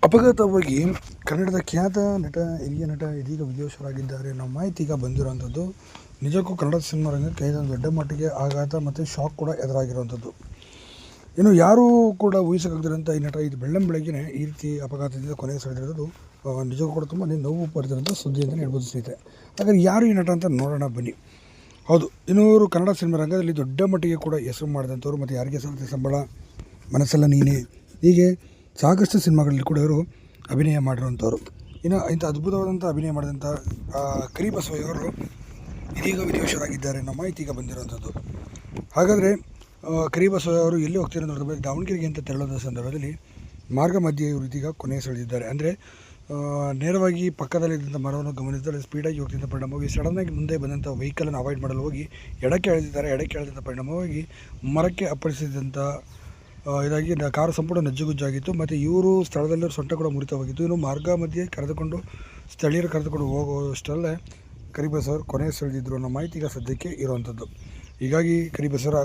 ಅಪಘಾತವಾಗಿ ಕನ್ನಡದ ಖ್ಯಾತ ಹಿರಿಯ ನಟ ಇದೀಗ ವಿಧಿವಶರಾಗಿದ್ದಾರೆ ಅನ್ನೋ ಮಾಹಿತಿ ಈಗ ಬಂದಿರುವಂಥದ್ದು. ನಿಜಕ್ಕೂ ಕನ್ನಡ ಸಿನಿಮಾ ರಂಗಕ್ಕೆ ಇದೊಂದು ದೊಡ್ಡ ಮಟ್ಟಿಗೆ ಆಘಾತ ಮತ್ತು ಶಾಕ್ ಕೂಡ ಎದುರಾಗಿರುವಂಥದ್ದು. ಇನ್ನು ಯಾರೂ ಕೂಡ ಊಹಿಸೋಕ್ಕಾಗದಿರೋಂಥ ಈ ನಟ ಇದು ಬೆಳ್ಳಂಬೆಳಗ್ಗೆನೇ ಈ ರೀತಿ ಅಪಘಾತದಿಂದ ಕೊನೆಗೆ ಸೆಳೆದಿರೋದು ನಿಜಕ್ಕೂ ಕೂಡ ತುಂಬ ನೋವು ಪಡೆದಿರೋಂಥ ಸುದ್ದಿ ಅಂತಲೇ ಹೇಳ್ಬೋದು ಸ್ನೇಹಿತರೆ. ಹಾಗಾದ್ರೆ ಯಾರು ಈ ನಟ ಅಂತ ನೋಡೋಣ ಬನ್ನಿ. ಹೌದು, ಇನ್ನೂರು ಕನ್ನಡ ಸಿನಿಮಾ ರಂಗದಲ್ಲಿ ದೊಡ್ಡ ಮಟ್ಟಿಗೆ ಕೂಡ ಹೆಸರು ಮಾಡಿದಂಥವ್ರು ಮತ್ತು ಯಾರಿಗೆ ಸಲ್ಲದೆ ಸಂಬಳ, ಮನಸ್ಸೆಲ್ಲ ನೀನೇ, ಹೀಗೆ ಸಾಕಷ್ಟು ಸಿನಿಮಾಗಳಲ್ಲಿ ಕೂಡ ಇವರು ಅಭಿನಯ ಮಾಡಿರುವಂಥವ್ರು. ಇನ್ನು ಇಂಥ ಅದ್ಭುತವಾದಂಥ ಅಭಿನಯ ಮಾಡಿದಂಥ ಕರಿಬಸವಯ್ಯವರು ಇದೀಗ ವಿಧಿವಶರಾಗಿದ್ದಾರೆ ಅನ್ನೋ ಮಾಹಿತಿ ಈಗ ಬಂದಿರುವಂಥದ್ದು. ಹಾಗಾದರೆ ಕರಿಬಸವಯ್ಯ ಅವರು ಎಲ್ಲಿ ಹೋಗ್ತಿರೋ ನೋಡಿದ್ರೆ ದಾವಣಗೆರೆಗೆ ಅಂತ ತೆರಳೋದ ಸಂದರ್ಭದಲ್ಲಿ ಮಾರ್ಗ ಮಧ್ಯೆ ಇವರು ಇದೀಗ ಕೊನೆಗೆ ಸೆಳೆದಿದ್ದಾರೆ. ಅಂದರೆ ನೇರವಾಗಿ ಪಕ್ಕದಲ್ಲಿದ್ದಂಥ ಮರವನ್ನು ಗಮನಿಸಿದರೆ ಸ್ಪೀಡಾಗಿ ಹೋಗ್ತಿದ್ದ ಪರಿಣಾಮವಾಗಿ ಸಡನ್ನಾಗಿ ಮುಂದೆ ಬಂದಂಥ ವೆಹಿಕಲನ್ನು ಅವಾಯ್ಡ್ ಮಾಡಲು ಹೋಗಿ ಎಡಕ್ಕೆ ಎಳೆದಿದ್ದಾರೆ. ಎಡಕ್ಕೆ ಎಳೆದಂಥ ಪರಿಣಾಮವಾಗಿ ಮರಕ್ಕೆ ಅಪ್ಪಳಿಸಿದಂಥ ಇದಾಗಿ ಕಾರು ಸಂಪೂರ್ಣ ನಜ್ಜುಗುಜ್ಜಾಗಿತ್ತು. ಮತ್ತು ಇವರು ಸ್ಥಳದಲ್ಲಿ ಸೊಂಟ ಕೂಡ ಮುರಿತವಾಗಿತ್ತು. ಇನ್ನು ಮಾರ್ಗ ಮಧ್ಯೆ ಸ್ಥಳೀಯರು ಕರೆದುಕೊಂಡು ಹೋಗುವಷ್ಟರಲ್ಲೇ ಕರಿಬಸವರು ಕೊನೆಗೆ ಸೆಳೆದಿದ್ದರು ಅನ್ನೋ ಮಾಹಿತಿ ಈಗ ಸದ್ಯಕ್ಕೆ ಇರುವಂಥದ್ದು. ಹೀಗಾಗಿ ಕರಿಬಸವರ